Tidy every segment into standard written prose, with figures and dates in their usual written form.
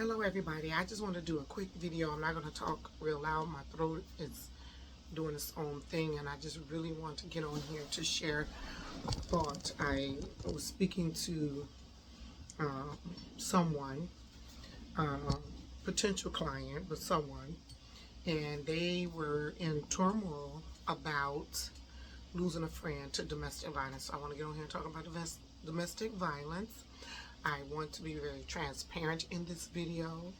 Hello everybody, I just want to do a quick video. I'm not going to talk real loud. My throat is doing its own thing and I just really want to get on here to share a thought. I was speaking to someone, potential client, but someone, and they were in turmoil about losing a friend to domestic violence. So I want to get on here and talk about domestic violence. I want to be very transparent in this video.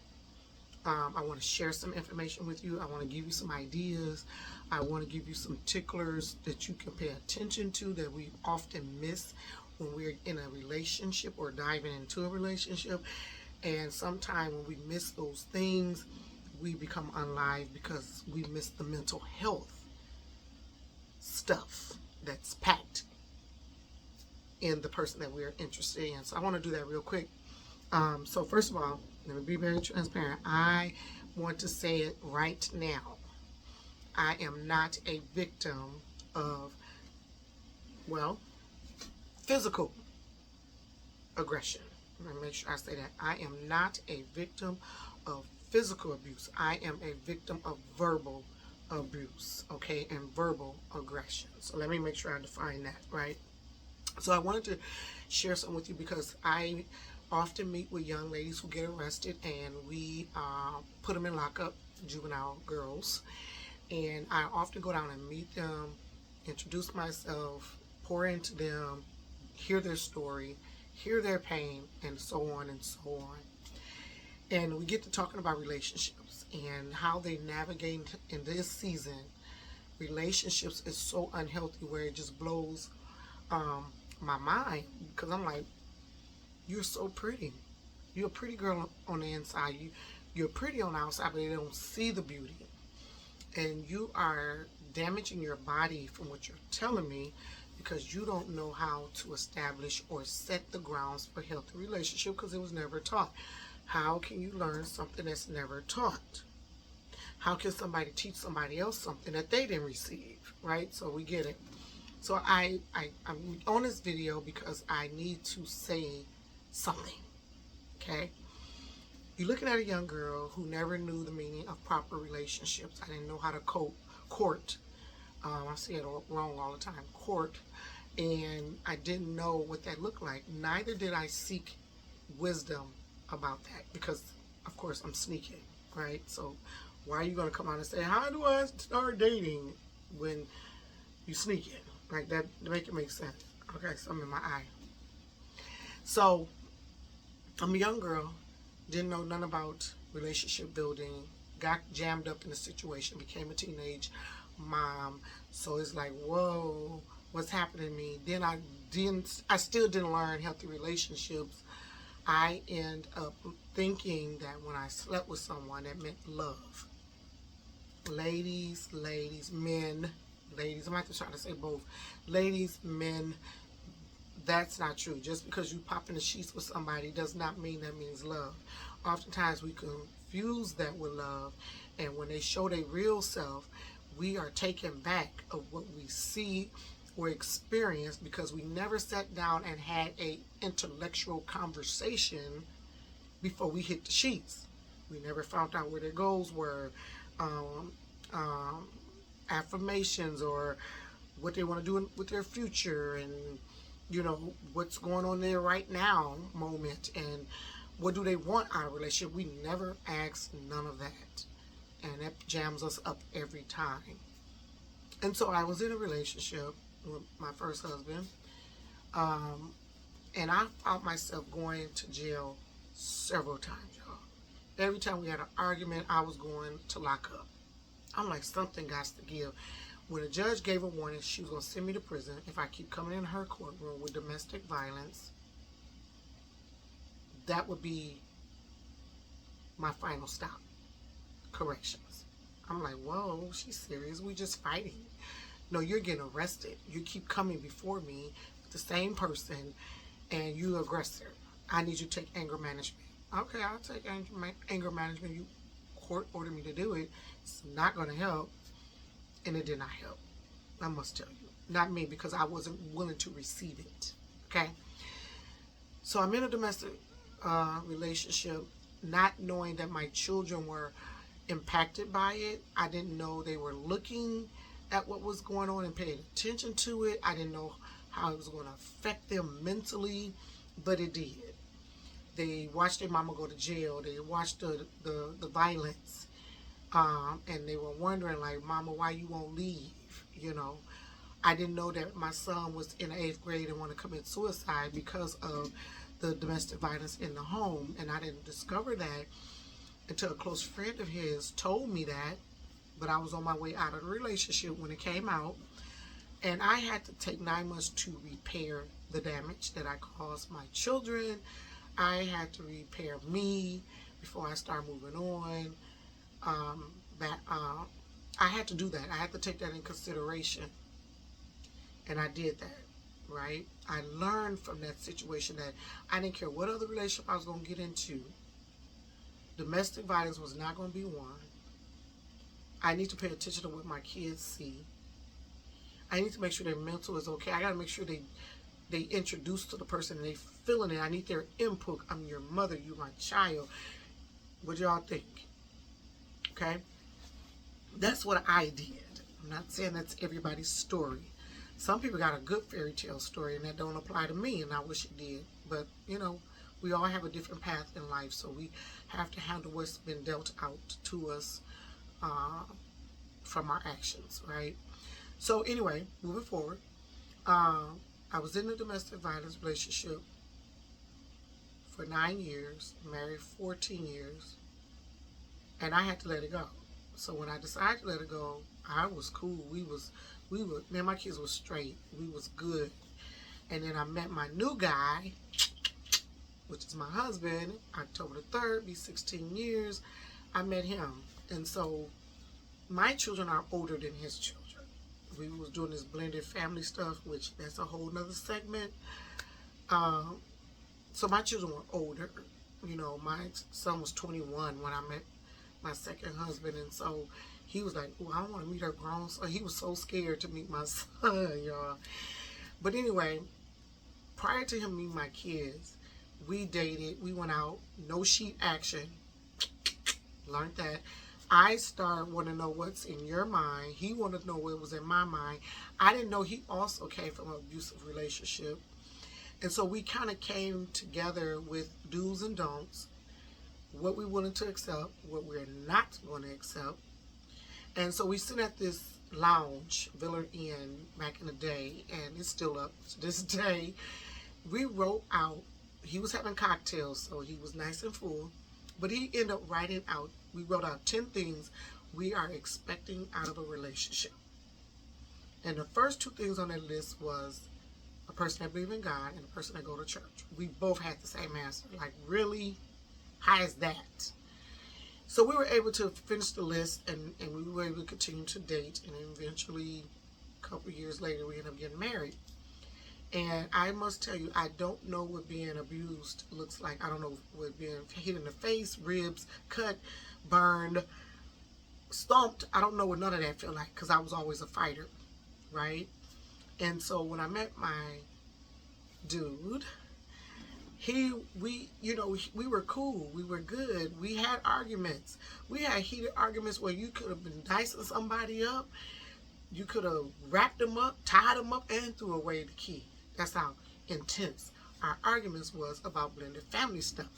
I want to share some information with you. I want to give you some ideas. I want to give you some ticklers that you can pay attention to that we often miss when we're in a relationship or diving into a relationship. And sometimes when we miss those things, we become unalive because we miss the mental health stuff that's packed in the person that we're interested in. So I want to do that real quick. So first of all, let me be very transparent. I want to say it right now. I am not a victim of, well, physical aggression. Let me make sure I say that. I am not a victim of physical abuse. I am a victim of verbal abuse, okay, and verbal aggression. So let me make sure I define that, right? So I wanted to share something with you because I often meet with young ladies who get arrested and we put them in lockup, juvenile girls. And I often go down and meet them, introduce myself, pour into them, hear their story, hear their pain, and so on and so on. And we get to talking about relationships and how they navigate in this season. Relationships is so unhealthy where it just blows my mind because I'm like, you're so pretty. You're a pretty girl on the inside. You're pretty on the outside, but they don't see the beauty. And you are damaging your body from what you're telling me because you don't know how to establish or set the grounds for healthy relationship because it was never taught. How can you learn something that's never taught? How can somebody teach somebody else something that they didn't receive, right? So we get it. So I'm on this video because I need to say something, okay? You're looking at a young girl who never knew the meaning of proper relationships. I didn't know how to court. I say it wrong all the time, court. And I didn't know what that looked like. Neither did I seek wisdom about that because, of course, I'm sneaking, right? So why are you going to come out and say, how do I start dating when you sneak it? Like that, to make it make sense. Okay, so I'm in my eye. So I'm a young girl, didn't know nothing about relationship building, got jammed up in a situation, became a teenage mom. So it's like, whoa, what's happening to me? Then I still didn't learn healthy relationships. I end up thinking that when I slept with someone, that meant love. Ladies, men, ladies, I'm not trying to say both. Ladies, men, that's not true. Just because you pop in the sheets with somebody does not mean that means love. Oftentimes we confuse that with love, and when they show their real self, we are taken back of what we see or experience because we never sat down and had a intellectual conversation before we hit the sheets. We never found out where their goals were, affirmations, or what they want to do with their future, and what's going on there right now moment, and what do they want out of a relationship. We never ask none of that, and that jams us up every time. And so I was in a relationship with my first husband, and I found myself going to jail several times, y'all. Every time we had an argument, I was going to lock up. I'm like, something got to give. When the judge gave a warning, she was going to send me to prison if I keep coming in her courtroom with domestic violence. That would be my final stop. Corrections. I'm like, whoa, she's serious. We just fighting. No, you're getting arrested. You keep coming before me with the same person, and you aggressor. I need you to take anger management. Okay, I'll take anger management. You court ordered me to do it. It's not going to help. And it did not help. I must tell you. Not me, because I wasn't willing to receive it. Okay? So I'm in a domestic relationship, not knowing that my children were impacted by it. I didn't know they were looking at what was going on and paying attention to it. I didn't know how it was going to affect them mentally, but it did. They watched their mama go to jail. They watched the violence. And they were wondering, like, Mama, why you won't leave? You know, I didn't know that my son was in the 8th grade and wanted to commit suicide because of the domestic violence in the home. And I didn't discover that until a close friend of his told me that. But I was on my way out of the relationship when it came out. And I had to take 9 months to repair the damage that I caused my children. I had to repair me before I started moving on. I had to do that. I had to take that in consideration. And I did that, right? I learned from that situation that I didn't care what other relationship I was going to get into. Domestic violence was not going to be one. I need to pay attention to what my kids see. I need to make sure their mental is okay. I got to make sure they introduce to the person and they feeling it. I need their input. I'm your mother. You're my child. What do y'all think? Okay? That's what I did. I'm not saying that's everybody's story. Some people got a good fairy tale story and that don't apply to me, and I wish it did. But, you know, we all have a different path in life, so we have to handle what's been dealt out to us from our actions, right? So anyway, moving forward, I was in a domestic violence relationship for 9 years, married 14 years, and I had to let it go. So when I decided to let it go, I was cool. We were, me and my kids were straight. We was good. And then I met my new guy, which is my husband, October the 3rd, be 16 years. I met him. And so my children are older than his children. We was doing this blended family stuff, which that's a whole nother segment. So my children were older. You know, my son was 21 when I met my second husband, and so he was like, "Oh, I don't want to meet her grown." So he was so scared to meet my son, y'all. But anyway, prior to him meeting my kids, we dated. We went out, no sheet action. Learned that. I started wanting to know what's in your mind. He wanted to know what was in my mind. I didn't know he also came from an abusive relationship. And so we kind of came together with do's and don'ts, what we wanted to accept, what we're not going to accept. And so we sit at this lounge, Villa Inn, back in the day, and it's still up to this day. We wrote out, he was having cocktails, so he was nice and full, but he ended up writing out, we wrote out 10 things we are expecting out of a relationship. And the first 2 things on that list was a person that believes in God and a person that go to church. We both had the same answer. Like, really? How is that? So we were able to finish the list, and we were able to continue to date, and eventually, a couple of years later, we ended up getting married. And I must tell you, I don't know what being abused looks like. I don't know what being hit in the face, ribs, cut, burned, stomped. I don't know what none of that felt like, because I was always a fighter, right? And so when I met my dude, we were cool. We were good. We had arguments. We had heated arguments where you could have been dicing somebody up. You could have wrapped them up, tied them up, and threw away the key. That's how intense our arguments was about blended family stuff.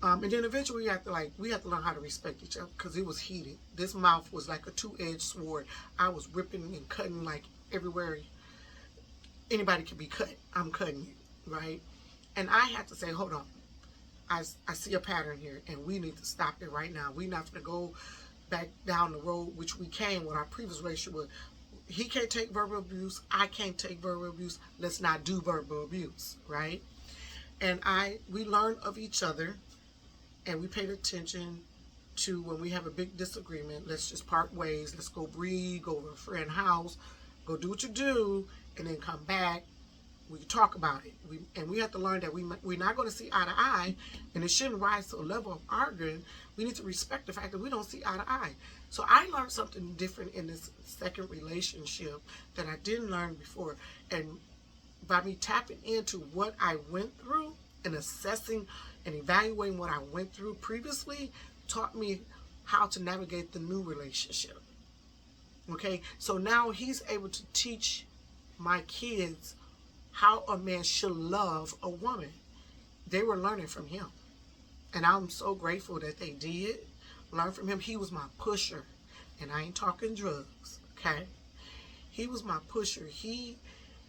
And then eventually we had to learn how to respect each other, because it was heated. This mouth was like a 2-edged sword. I was ripping and cutting like everywhere anybody could be cut. I'm cutting you, right? And I had to say, hold on. I see a pattern here, and we need to stop it right now. We're not going to go back down the road, which we came with our previous relationship with. He can't take verbal abuse. I can't take verbal abuse. Let's not do verbal abuse, right? And we learned of each other, and we paid attention to when we have a big disagreement, let's just part ways. Let's go breathe, go over a friend's house, go do what you do, and then come back. We can talk about it. We have to learn that we're not going to see eye to eye, and it shouldn't rise to a level of arguing. We need to respect the fact that we don't see eye to eye. So I learned something different in this second relationship that I didn't learn before. And by me tapping into what I went through and assessing and evaluating what I went through previously taught me how to navigate the new relationship. Okay, so now he's able to teach my kids how a man should love a woman. They were learning from him. And I'm so grateful that they did learn from him. He was my pusher. And I ain't talking drugs, okay? He was my pusher. He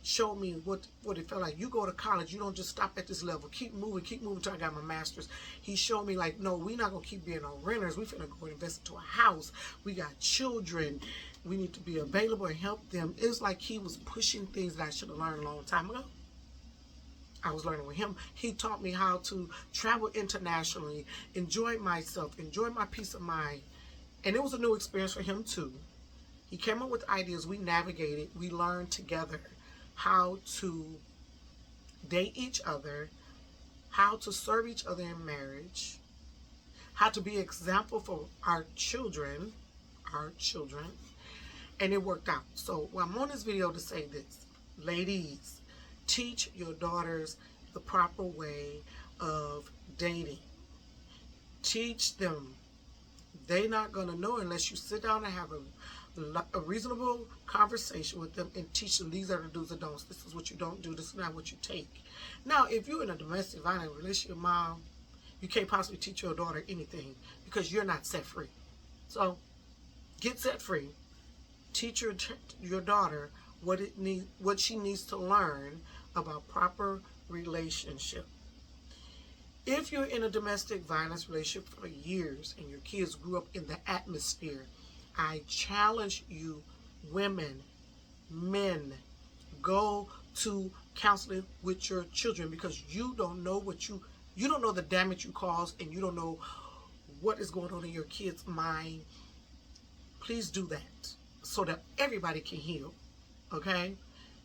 showed me what it felt like. You go to college, you don't just stop at this level. Keep moving until I got my master's. He showed me like, no, we're not going to keep being on renters. We're finna go invest into a house. We got children. We need to be available and help them. It was like he was pushing things that I should have learned a long time ago. I was learning with him. He taught me how to travel internationally, enjoy myself, enjoy my peace of mind. And it was a new experience for him too. He came up with ideas. We navigated. We learned together how to date each other, how to serve each other in marriage, how to be an example for our children, and it worked out. So I'm on this video to say this. Ladies, teach your daughters the proper way of dating. Teach them. They're not going to know unless you sit down and have a reasonable conversation with them and teach them these are the do's and don'ts. This is what you don't do. This is not what you take. Now, if you're in a domestic violence relationship, mom, you can't possibly teach your daughter anything because you're not set free. So get set free. Teach your daughter what she needs to learn about proper relationship. If you're in a domestic violence relationship for years and your kids grew up in the atmosphere, I challenge you, women, men, go to counseling with your children because you don't know you don't know the damage you cause and you don't know what is going on in your kids' mind. Please do that so that everybody can heal. Okay?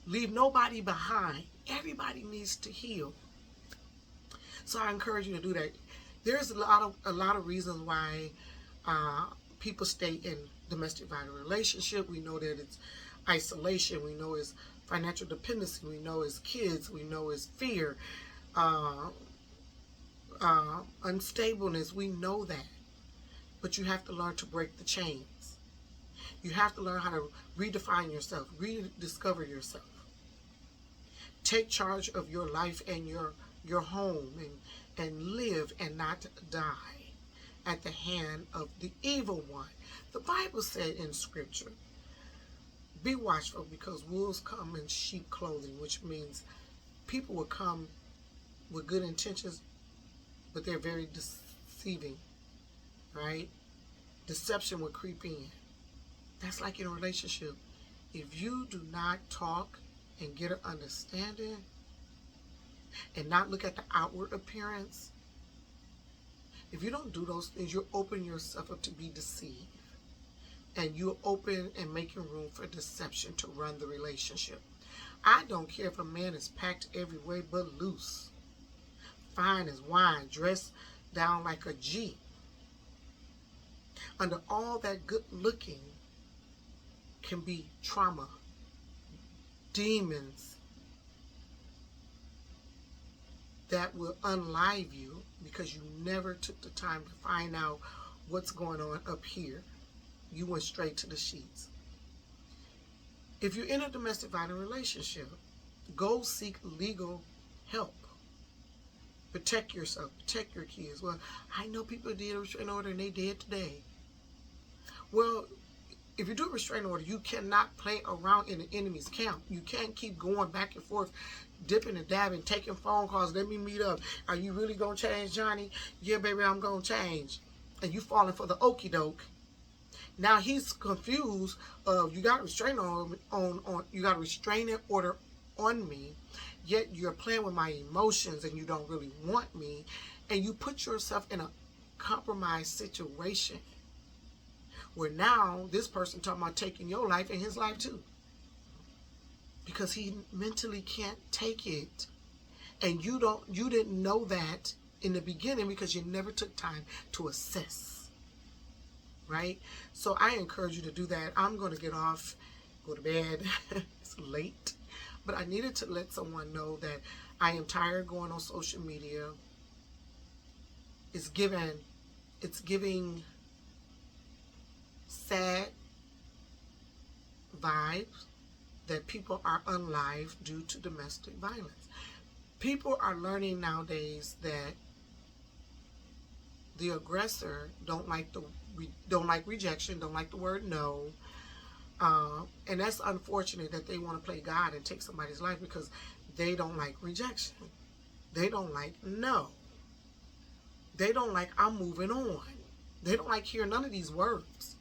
Leave nobody behind. Everybody needs to heal. So I encourage you to do that. There's a lot of reasons why people stay in domestic violence relationship. We know that it's isolation. We know it's financial dependency. We know it's kids. We know it's fear, unstableness. We know that. But you have to learn to break the chains. You have to learn how to redefine yourself, rediscover yourself. Take charge of your life and your home and live and not die at the hand of the evil one. The Bible said in scripture, be watchful because wolves come in sheep clothing, which means people will come with good intentions, but they're very deceiving, right? Deception will creep in. That's like in a relationship. If you do not talk and get an understanding and not look at the outward appearance, if you don't do those things, you're opening yourself up to be deceived. And you're open and making room for deception to run the relationship. I don't care if a man is packed every way but loose, fine as wine, dressed down like a G. Under all that good looking can be trauma, demons that will unlive you because you never took the time to find out what's going on up here. You went straight to the sheets. If you're in a domestic violence relationship, go seek legal help. Protect yourself, protect your kids. Well, I know people did a restraining order and they dead today. Well, if you do a restraining order, you cannot play around in the enemy's camp. You can't keep going back and forth, dipping and dabbing, taking phone calls. Let me meet up. Are you really going to change, Johnny? Yeah, baby, I'm going to change. And you falling for the okie doke. Now he's confused. You got a restraining order you got a restraining order on me, yet you're playing with my emotions and you don't really want me, and you put yourself in a compromised situation where now this person talking about taking your life and his life too, because he mentally can't take it, and you didn't know that in the beginning because you never took time to assess. Right? So I encourage you to do that. I'm going to get off, go to bed. It's late. But I needed to let someone know that I am tired of going on social media it's giving sad vibes that people are unalive due to domestic violence. People are learning nowadays that the aggressor don't like rejection, don't like the word no, and that's unfortunate that they want to play God and take somebody's life because they don't like rejection, they don't like no, they don't like I'm moving on, they don't like hearing none of these words.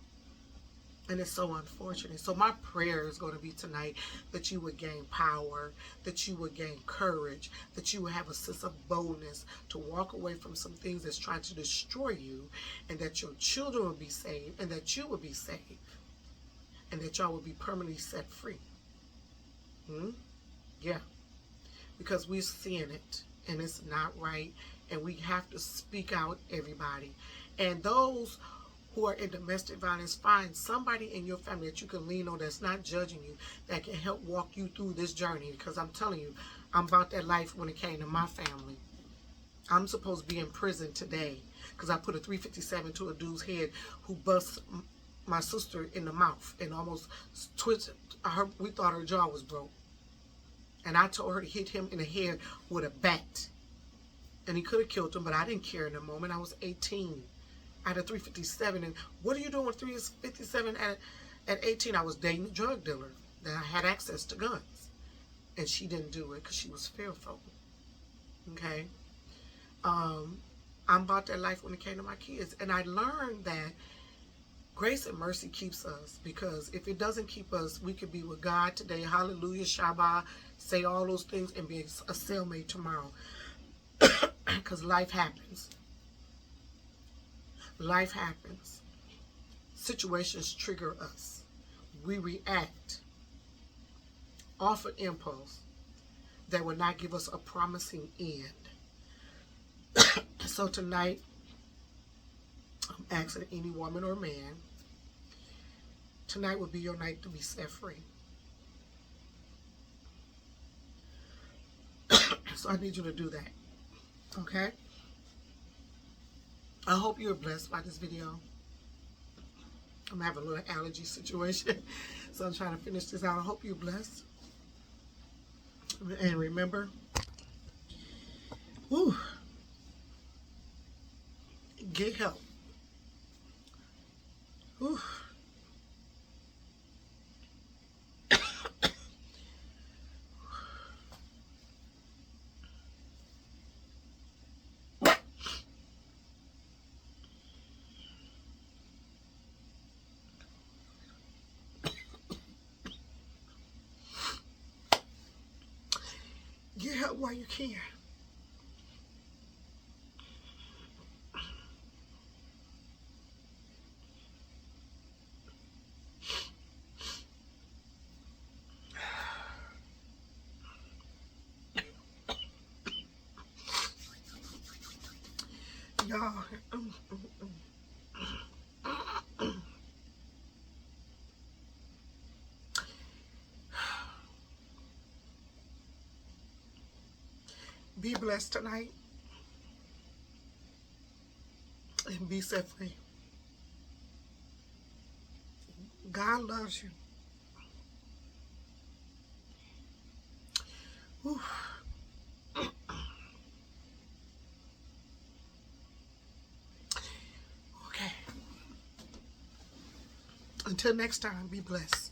And it's so unfortunate. So my prayer is going to be tonight that you would gain power, that you would gain courage, that you would have a sense of boldness to walk away from some things that's trying to destroy you, and that your children will be saved, and that you will be saved, and that y'all will be permanently set free. Yeah. Because we're seeing it, and it's not right, and we have to speak out, everybody. And those who are in domestic violence, find somebody in your family that you can lean on that's not judging you, that can help walk you through this journey. Because I'm telling you, I'm about that life when it came to my family. I'm supposed to be in prison today because I put a 357 to a dude's head who bust my sister in the mouth and almost twisted her. We thought her jaw was broke. And I told her to hit him in the head with a bat. And he could have killed him, but I didn't care in the moment. I was 18. I had a 357, and what are you doing with 357 at 18? I was dating a drug dealer that I had access to guns, and she didn't do it because she was fearful. Okay, I'm about that life when it came to my kids, and I learned that grace and mercy keeps us, because if it doesn't keep us, we could be with God today, hallelujah, Shabbat, say all those things, and be a cellmate tomorrow, because life happens. Life happens. Situations trigger us. We react off an impulse that will not give us a promising end. So tonight, I'm asking any woman or man, tonight will be your night to be set free. So I need you to do that. Okay? I hope you're blessed by this video. I'm having a little allergy situation, so I'm trying to finish this out. I hope you're blessed. And remember, get help. Get help while you can. Y'all, be blessed tonight and be set free. God loves you. Whew. Okay. Until next time, be blessed.